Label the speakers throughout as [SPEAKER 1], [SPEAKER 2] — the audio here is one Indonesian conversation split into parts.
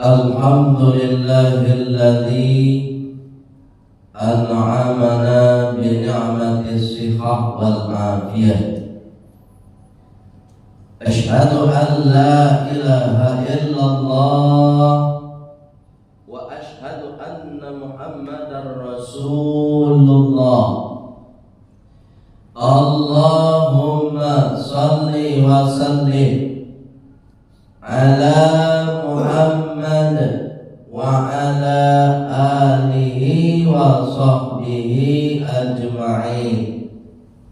[SPEAKER 1] Alhamdulillahilladzi an'amana bi ni'matis sihah wal afiyah. Asyhadu an la ilaha illallah wa asyhadu anna Muhammadar Rasulullah. Allahumma salli wa sallim ala Muhammad wa ala alihi wa sahbihi ajma'in.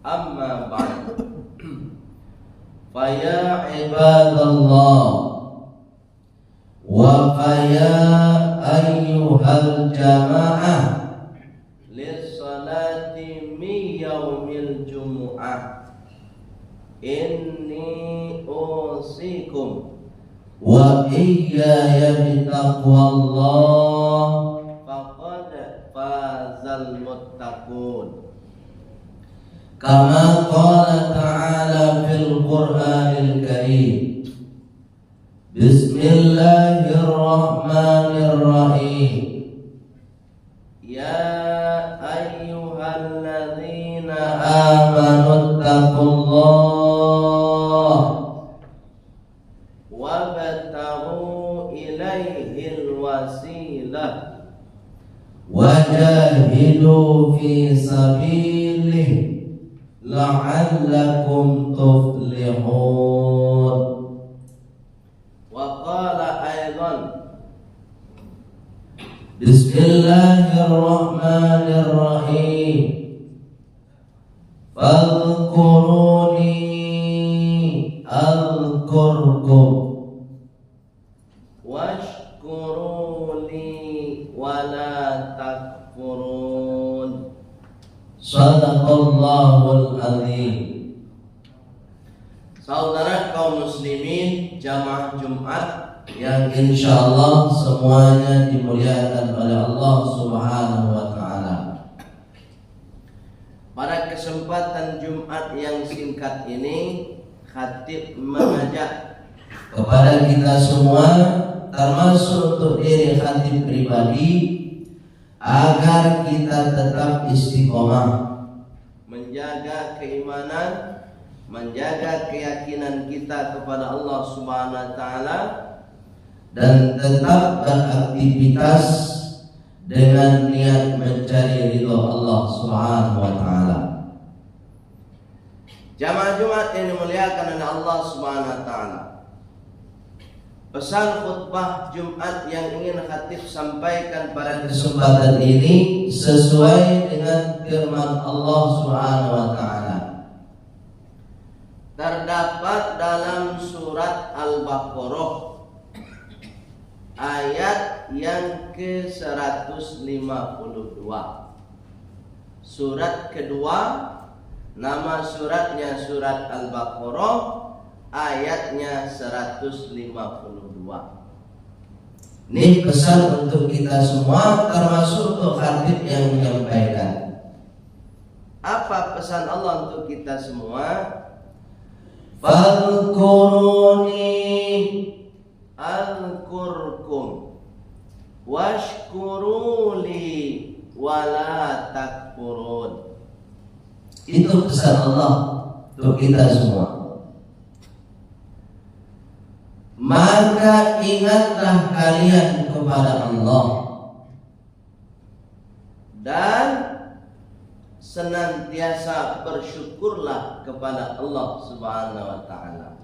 [SPEAKER 1] Amma ba'd. Faya ibadallah wa faya ayyuhal jama'ah lissalati min yaumil jumu'ah. Inni usikum wa iyaya bitaqwallah faqad fazal muttaqun. Kama qala ta'ala fil Qur'anil Karim. Bismillahirrahmanirrahim. Ya ayyuhalladzina amanu taqullaha wabtaghu ilaihil wasilah wajahidu fi sabilihi la'allakum tuflihun. Wa qala aidan Bismillahirrahmanirrahim. Fadhkuruni adhkurkum washkuruni wala takfurun. Sadaqallahul azim. Saudara kaum muslimin jamaah Jumat yang insyaallah semuanya dimuliakan oleh Allah Subhanahu wa taala. Pada kesempatan Jumat yang singkat ini, khatib mengajak kepada kita semua, termasuk untuk diri khatib pribadi, agar kita tetap istiqomah menjaga keimanan, menjaga keyakinan kita kepada Allah Subhanahu wa taala, dan tetap beraktivitas dengan niat mencari ridha Allah Subhanahu wa taala. Jamaah Jumat yang dimuliakan oleh Allah Subhanahu wa taala, pesan khutbah Jumat yang ingin khatib sampaikan pada kesempatan ini sesuai dengan firman Allah Subhanahu wa taala. Terdapat dalam surat Al-Baqarah ayat yang ke-152. Surat kedua, nama suratnya surat Al-Baqarah, ayatnya 152. Ini pesan untuk kita semua, termasuk untuk khatib yang menyampaikan. Apa pesan Allah untuk kita semua? Fadhkuruni azkurkum washkuruli wala takfurun. Itu pesan Allah untuk kita semua. Maka ingatlah kalian kepada Allah dan senantiasa bersyukurlah kepada Allah Subhanahu wa taala.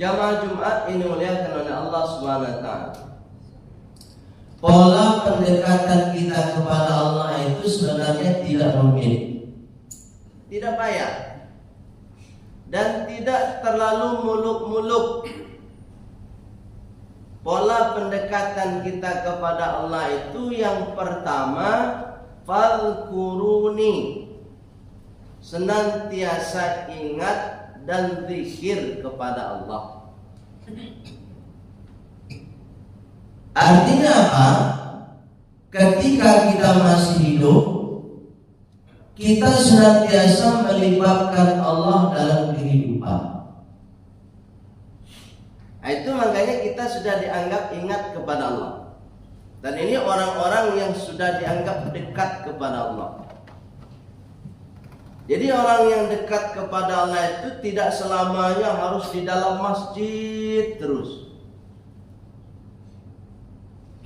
[SPEAKER 1] Jamaah Jumat ini dimuliakan oleh Allah Subhanahu wa taala. Pola pendekatan kita kepada Allah itu sebenarnya tidak rumit, tidak payah, dan tidak terlalu muluk-muluk. Pola pendekatan kita kepada Allah itu yang pertama, fadhkuruni, senantiasa ingat dan zikir kepada Allah. Artinya apa? Ketika kita masih hidup, kita senantiasa melibatkan Allah dalam kehidupan. Itu makanya kita sudah dianggap ingat kepada Allah. Dan ini orang-orang yang sudah dianggap dekat kepada Allah. Jadi orang yang dekat kepada Allah itu tidak selamanya harus di dalam masjid terus.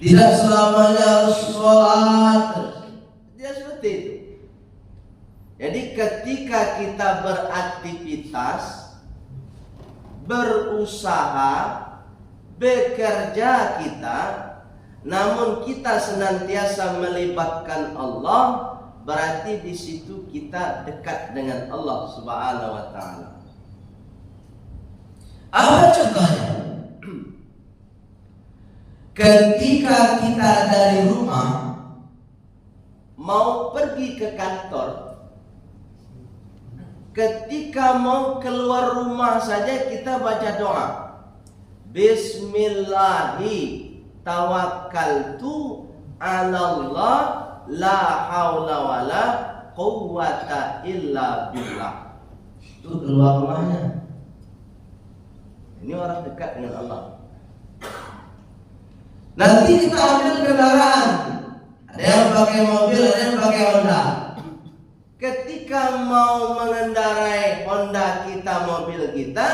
[SPEAKER 1] Tidak selamanya harus sholat terus. Dia seperti itu. Jadi ketika kita beraktivitas, berusaha, bekerja kita, namun kita senantiasa melibatkan Allah, berarti di situ kita dekat dengan Allah Subhanahu wa taala. Apa contohnya? Ketika kita dari rumah mau pergi ke kantor, ketika mau keluar rumah saja kita baca doa. Bismillahi tawakkaltu 'alallah la haula wala quwwata illa billah. Itu keluar rumahnya. Ini orang dekat dengan Allah. Nanti kita ambil kendaraan. Ada yang pakai mobil, ada yang pakai Honda. Ketika mau mengendarai Honda kita, mobil kita,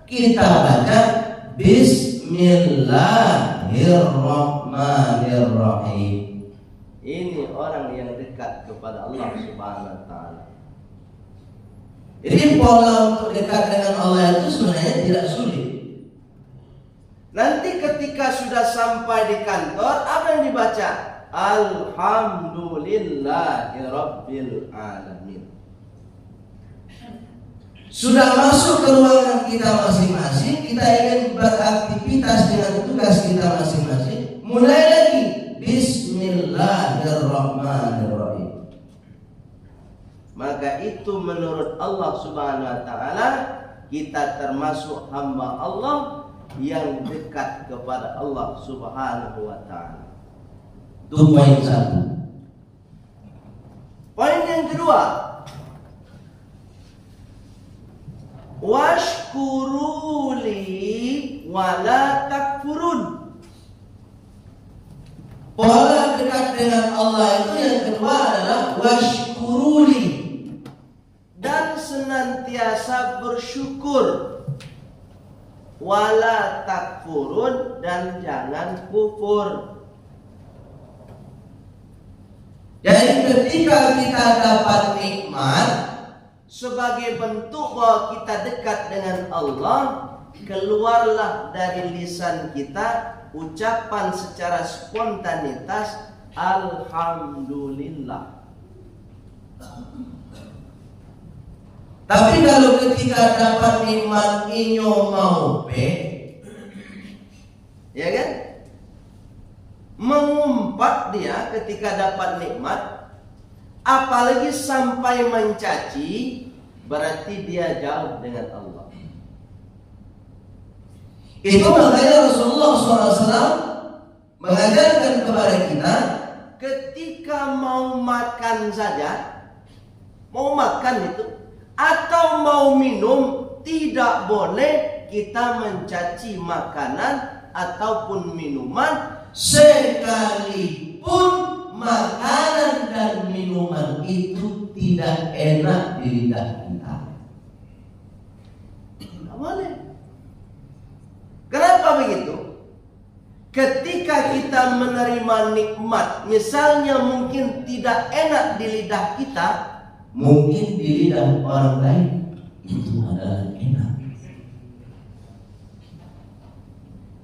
[SPEAKER 1] kita baca Bismillahirrahmanirrahim. Ini orang yang dekat kepada Allah Subhanahu wa taala. Jadi pola untuk dekat dengan Allah itu sebenarnya tidak sulit. Nanti ketika sudah sampai di kantor, apa yang dibaca? Alhamdulillahirabbil alamin. Sudah masuk ke ruangan kita masing-masing, kita ingin beraktivitas dengan tugas kita masing-masing. Mulai lagi Bismillahirrahmanirrahim. Maka itu menurut Allah Subhanahu wa taala kita termasuk hamba Allah yang dekat kepada Allah Subhanahu wa taala. Itu poin satu. Poin yang kedua, washkuruli wala takfurun. Pola dekat dengan Allah itu yang kedua adalah washkuruli, dan senantiasa bersyukur, wala takfurun, dan jangan kufur. Jadi ketika kita dapat nikmat, sebagai bentuk bahwa kita dekat dengan Allah, keluarlah dari lisan kita ucapan secara spontanitas Alhamdulillah. Tapi kalau ketika dapat nikmat inyo mau ya kan? Mengumpat dia ketika dapat nikmat, apalagi sampai mencaci, berarti dia jauh dengan Allah. Itu makanya Rasulullah SAW mengajarkan kepada kita, ketika mau makan saja, mau makan itu, atau mau minum, tidak boleh kita mencaci makanan ataupun minuman, sekalipun makanan dan minuman itu tidak enak di lidah kita. Tidak boleh. Kenapa begitu? Ketika kita menerima nikmat, misalnya mungkin tidak enak di lidah kita, mungkin di lidah orang lain itu adalah enak.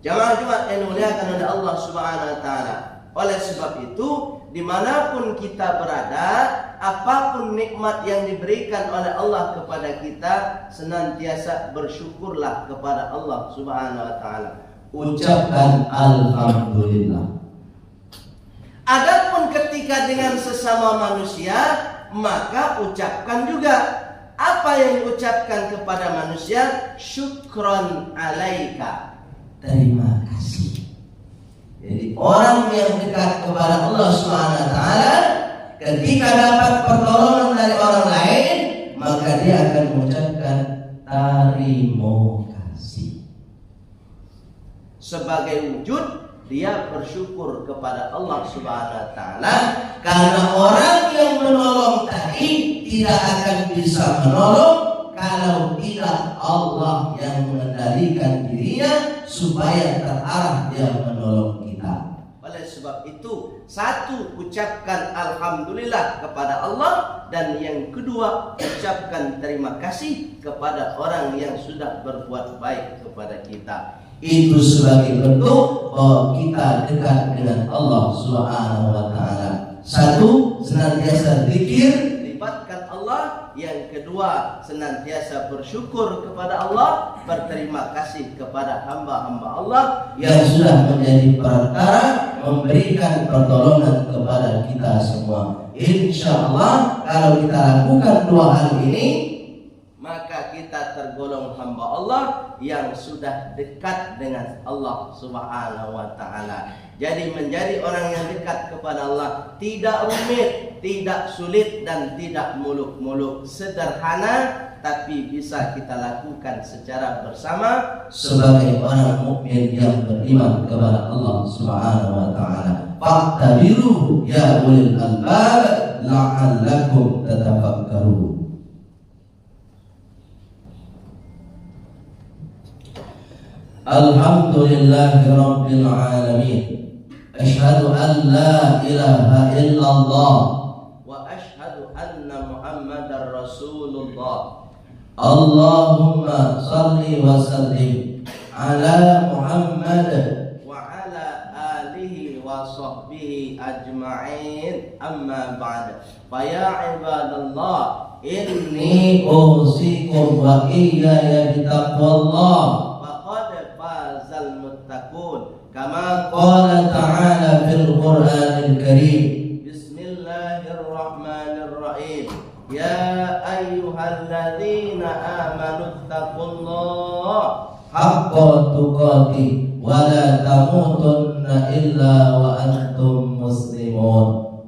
[SPEAKER 1] Jamaah Jumat yang dimuliakan oleh Allah Subhanahu wa taala. Oleh sebab itu, dimanapun kita berada, apapun nikmat yang diberikan oleh Allah kepada kita, senantiasa bersyukurlah kepada Allah Subhanahu wa taala. Ucapkan alhamdulillah. Adapun ketika dengan sesama manusia, maka ucapkan juga. Apa yang diucapkan kepada manusia? Syukron alaika. Terima kasih. Jadi orang yang dekat kepada Allah Subhanahu wa taala, ketika dapat pertolongan dari orang lain, maka dia akan mengucapkan terima kasih. sebagai wujud dia bersyukur kepada Allah Subhanahu wa taala, karena orang yang menolong tadi tidak akan bisa menolong kalau tidak Allah yang mengendalikan dirinya supaya terarah dia menolong kita. Oleh sebab itu, satu, ucapkan alhamdulillah kepada Allah, dan yang kedua, ucapkan terima kasih kepada orang yang sudah berbuat baik kepada kita. Itu sebagai bentuk bahwa kita dekat dengan Allah Subhanahu wa taala. Satu, senantiasa zikir, libatkan Allah. Yang kedua, senantiasa bersyukur kepada Allah, berterima kasih kepada hamba-hamba Allah yang sudah menjadi perantara memberikan pertolongan kepada kita semua. Insyaallah kalau kita lakukan dua hal ini, maka kita tergolong hamba Allah yang sudah dekat dengan Allah Subhanahu wa taala. Jadi menjadi orang yang dekat kepada Allah tidak rumit, tidak sulit, dan tidak muluk-muluk. Sederhana tapi bisa kita lakukan secara bersama sebagai orang mukmin yang beriman kepada Allah Subhanahu wa taala. Fa'tabiru ya ulil albab la'allakum tatafakkarun. Alhamdulillahi rabbil alamin. Asyhadu an la ilaha illallah wa asyhadu anna Muhammadar Rasulullah. Allahumma salli wa sallim ala Muhammad wa ala alihi wa sahbihi ajma'in, amma ba'd. Fa ya ibadallah, inni usikum wa iyaya bitaqwallah. Kama qala ta'ala fil Qur'anil Karim. Bismillahirrahmanirrahim. Ya ayyuhalladzina amanu taqullaha haqqa tuqatih wa la tamutunna illa wa antum muslimun.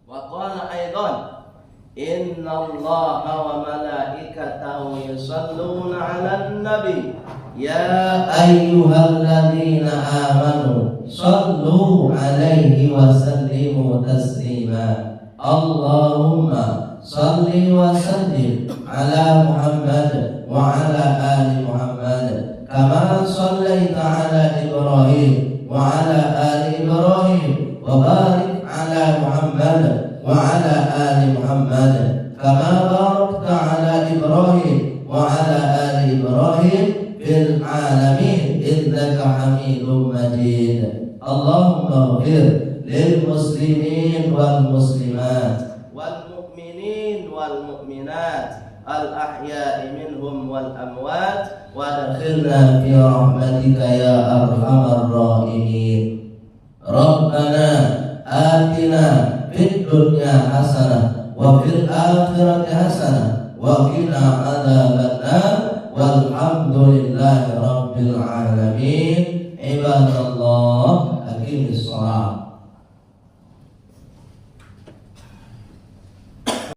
[SPEAKER 1] Wa qala aidan, innallaha wa malaikatahu yusalluna 'alan nabi. Ya ayyuhalladzina amanu sallu alaihi wa sallimu taslima. Allahumma salli wa sallim ala Muhammad wa ala ali Muhammad kama sallaita ala Ibrahim wa ala ali Ibrahim wa barik ala Muhammad wa ala ali Muhammad kama barakta ala Ibrahim wa ala ali Ibrahim fil alamin innaka hamidum majid. Allahumma ighfir lil muslimin wal muslimat wal mu'minin wal mu'minat al ahya'i minhum wal amwat wa adkhilna fi rahmatika ya arhamar rahimin. Rabbana atina fid dunya hasanah wa fil akhirati hasanah wa qina adzabannar. Walhamdulillahi rabbil alamin. Ibadallah, aqimis shalah.